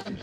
Hi,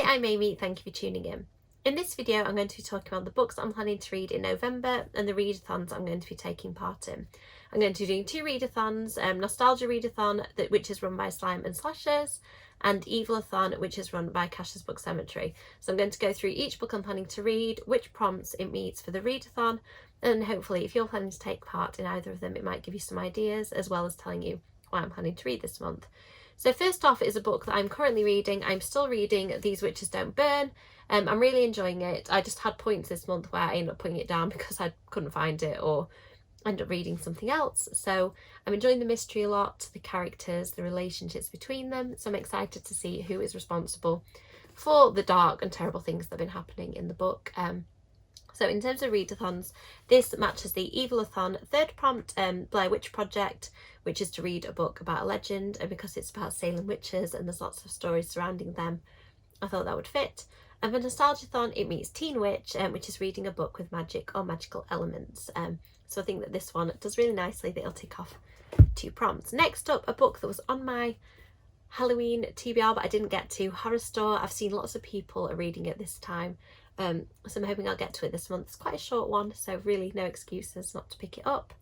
I'm Amy, thank you for tuning in. In this video I'm going to be talking about the books I'm planning to read in November and the readathons I'm going to be taking part in. I'm going to be doing two readathons, Nostalgia Readathon, which is run by Slime and Slashers, and Evilathon, which is run by Cash's Book Cemetery. So I'm going to go through each book I'm planning to read, which prompts it meets for the readathon, and hopefully if you're planning to take part in either of them it might give you some ideas as well as telling you what I'm planning to read this month. So first off is a book that I'm currently reading. I'm still reading These Witches Don't Burn. I'm really enjoying it. I just had points this month where I ended up putting it down because I couldn't find it or ended up reading something else. So I'm enjoying the mystery a lot, the characters, the relationships between them. So I'm excited to see who is responsible for the dark and terrible things that have been happening in the book. So in terms of readathons, this matches the Evilathon third prompt, Blair Witch Project, which is to read a book about a legend, and because it's about Salem witches and there's lots of stories surrounding them, I thought that would fit. And for Nostalgiathon, it meets Teen Witch, which is reading a book with magic or magical elements. So I think that this one does really nicely, that it'll tick off two prompts. Next up, a book that was on my Halloween TBR but I didn't get to, Horror Store. I've seen lots of people are reading it this time. So I'm hoping I'll get to it this month. It's quite a short one, so really no excuses not to pick it up.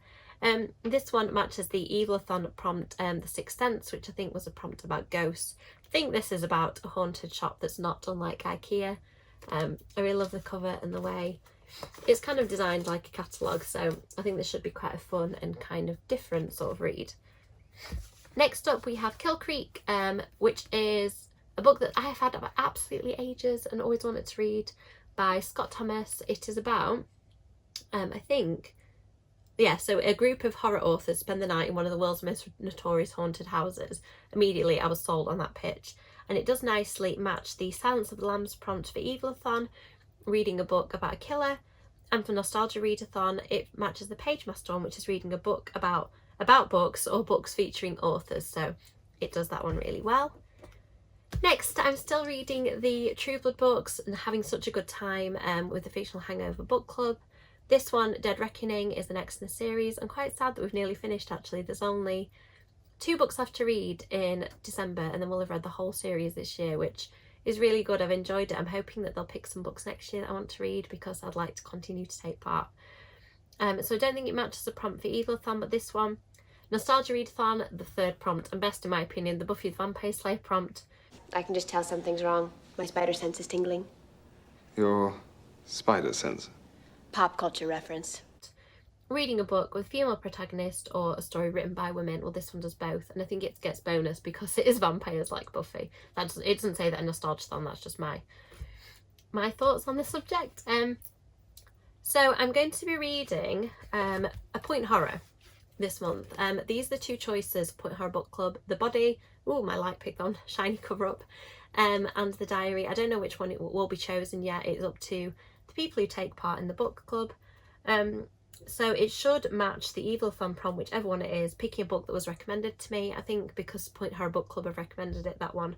This one matches the Evilathon prompt, The Sixth Sense, which I think was a prompt about ghosts. I think this is about a haunted shop that's not unlike IKEA. I really love the cover and the way it's kind of designed like a catalogue, so I think this should be quite a fun and kind of different sort of read. Next up we have Kill Creek, which is a book that I have had for absolutely ages and always wanted to read, by Scott Thomas. It is about, so a group of horror authors spend the night in one of the world's most notorious haunted houses. Immediately I was sold on that pitch, and it does nicely match the Silence of the Lambs prompt for Evilathon, reading a book about a killer, and for Nostalgia Readathon it matches the Page Master one, which is reading a book about books or books featuring authors, so it does that one really well. Next, I'm still reading the True Blood books and having such a good time with the Fictional Hangover book club. This one, Dead Reckoning, is the next in the series. I'm quite sad that we've nearly finished actually. There's only 2 books left to read in December and then we'll have read the whole series this year, which is really good. I've enjoyed it. I'm hoping that they'll pick some books next year that I want to read because I'd like to continue to take part. So I don't think it matches the prompt for Evilathon, but this one, Nostalgia Readathon, the third prompt, and best in my opinion, the Buffy the Vampire Slayer prompt. I can just tell something's wrong. My spider sense is tingling. Your spider sense? Pop culture reference. Reading a book with female protagonist or a story written by women, well this one does both, and I think it gets bonus because it is vampires like Buffy. It doesn't say that in Nostalgiathon, that's just my thoughts on this subject. So I'm going to be reading a point horror this month. These are the 2 choices, Point Horror Book Club, The Body, ooh, my light picked on, shiny cover up, and The Diary. I don't know which one it will be chosen yet. It's up to the people who take part in the book club. So it should match the Evilathon prompt, whichever one it is, picking a book that was recommended to me. I think because Point Horror Book Club have recommended it, that one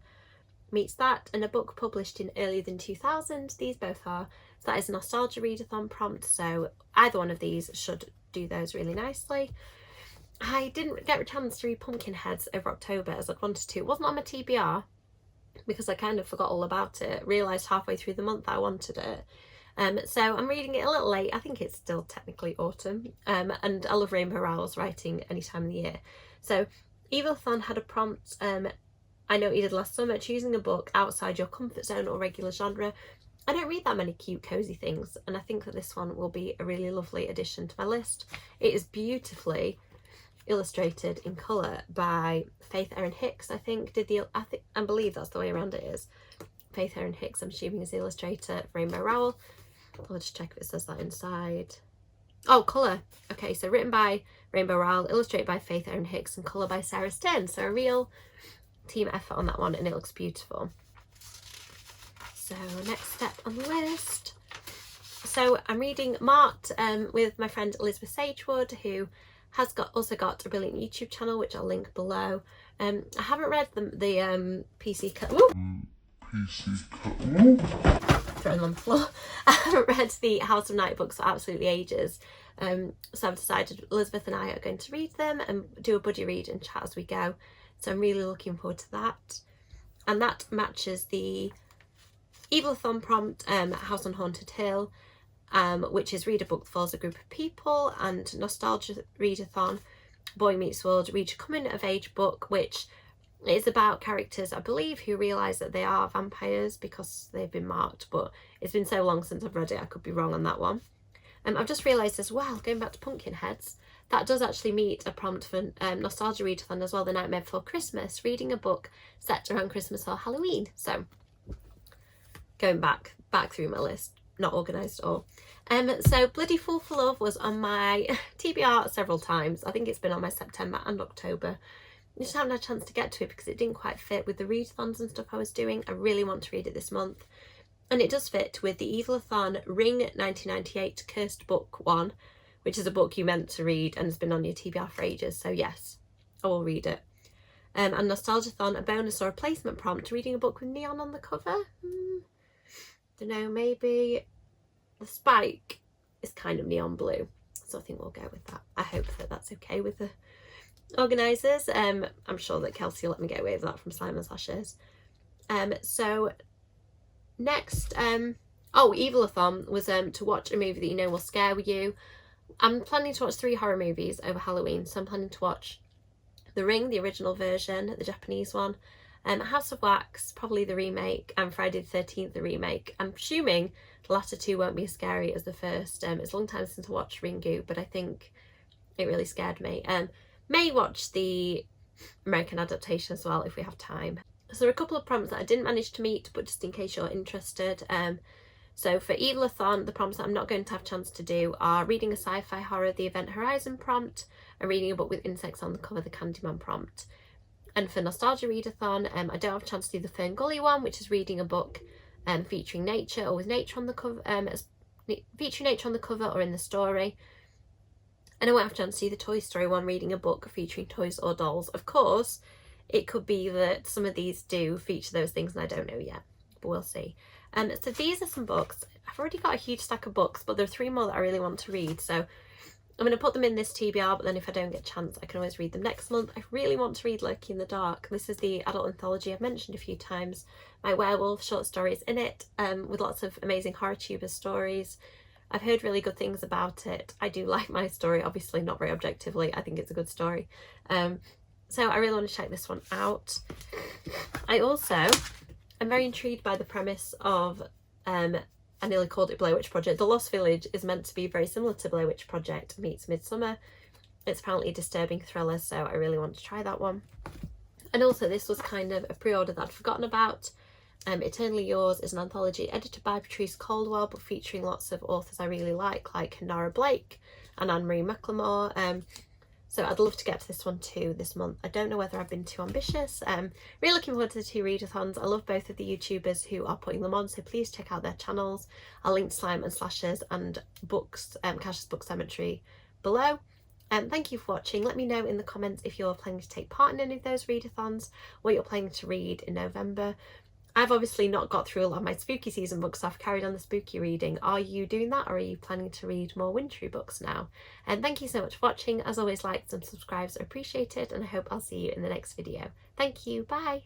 meets that. And a book published in earlier than 2000, these both are. So that is a Nostalgia Readathon prompt, so either one of these should do those really nicely. I didn't get a chance to read Pumpkinheads over October as I'd wanted to. It wasn't on my TBR because I kind of forgot all about it. Realised halfway through the month I wanted it. So I'm reading it a little late. I think it's still technically autumn. And I love Rainbow Rowell's writing any time of the year. So Evilathon had a prompt, I know you did last summer, choosing a book outside your comfort zone or regular genre. I don't read that many cute cozy things, and I think that this one will be a really lovely addition to my list. It is beautifully illustrated in colour by Faith Erin Hicks, I believe that's the way around it is. Faith Erin Hicks, I'm assuming, is the illustrator for Rainbow Rowell. I'll just check if it says that inside. Oh, colour. Okay, so written by Rainbow Rowell, illustrated by Faith Erin Hicks, and colour by Sarah Stern. So a real team effort on that one, and it looks beautiful. So next step on the list. So I'm reading Marked with my friend Elizabeth Sagewood, who has also got a brilliant YouTube channel, which I'll link below. I haven't read the PC cut. throwing them on the floor. I haven't read the House of Night books for absolutely ages. So I've decided Elizabeth and I are going to read them and do a buddy read and chat as we go. So I'm really looking forward to that. And that matches the Evilathon prompt, House on Haunted Hill, which is read a book that follows a group of people, and Nostalgia Readathon, Boy Meets World, read a coming of age book, which is about characters, I believe, who realise that they are vampires because they've been marked, but it's been so long since I've read it, I could be wrong on that one. I've just realised as well, going back to Pumpkinheads, that does actually meet a prompt for Nostalgia Readathon as well, The Nightmare Before Christmas, reading a book set around Christmas or Halloween. So, going back through my list, not organised at all. So Bloody Fool for Love was on my TBR several times. I think it's been on my September and October. I just haven't had a chance to get to it because it didn't quite fit with the readathons and stuff I was doing. I really want to read it this month. And it does fit with the Evilathon Ring 1998 Cursed Book 1, which is a book you meant to read and has been on your TBR for ages. So yes, I will read it. And Nostalgiathon, a bonus or a placement prompt, reading a book with neon on the cover. Don't know, maybe the spike is kind of neon blue. So I think we'll go with that. I hope that that's okay with the organisers. I'm sure that Kelsey will let me get away with that from Simon's Lashes. So next, Evilathon was to watch a movie that you know will scare you. I'm planning to watch 3 horror movies over Halloween, so I'm planning to watch The Ring, the original version, the Japanese one, House of Wax, probably the remake, and Friday the 13th, the remake. I'm assuming the latter 2 won't be as scary as the first. It's a long time since I watched Ringu, but I think it really scared me. May watch the American adaptation as well if we have time. So there are a couple of prompts that I didn't manage to meet, but just in case you're interested. So for Evilathon, the prompts that I'm not going to have a chance to do are reading a sci-fi horror, the Event Horizon prompt, and reading a book with insects on the cover, the Candyman prompt. And for Nostalgia Readathon, I don't have a chance to do the Fern Gully one, which is reading a book featuring nature or with nature on the cover, featuring nature on the cover or in the story. And I won't have a chance to do the Toy Story one, reading a book featuring toys or dolls. Of course, it could be that some of these do feature those things and I don't know yet, but we'll see. So these are some books. I've already got a huge stack of books, but there are 3 more that I really want to read. So I'm going to put them in this TBR, but then if I don't get a chance, I can always read them next month. I really want to read Lurking in the Dark. This is the adult anthology I've mentioned a few times. My werewolf short stories in it, with lots of amazing horror tuber stories. I've heard really good things about it. I do like my story, obviously not very objectively. I think it's a good story. So I really want to check this one out. I'm very intrigued by the premise of, I nearly called it Blair Witch Project. The Lost Village is meant to be very similar to Blair Witch Project meets Midsummer. It's apparently a disturbing thriller, so I really want to try that one. And also this was kind of a pre-order that I'd forgotten about. Eternally Yours is an anthology edited by Patrice Caldwell, but featuring lots of authors I really like Nora Blake and Anne-Marie McLemore. So I'd love to get to this one too this month. I don't know whether I've been too ambitious. Really looking forward to the 2 readathons. I love both of the YouTubers who are putting them on, so please check out their channels. I'll link to Simon's Lashes and Books, Cash's Book Cemetery below. Thank you for watching. Let me know in the comments if you're planning to take part in any of those readathons, what you're planning to read in November. I've obviously not got through a lot of my spooky season books, so I've carried on the spooky reading. Are you doing that, or are you planning to read more wintry books now? And thank you so much for watching. As always, likes and subscribes are appreciated, and I hope I'll see you in the next video. Thank you, bye!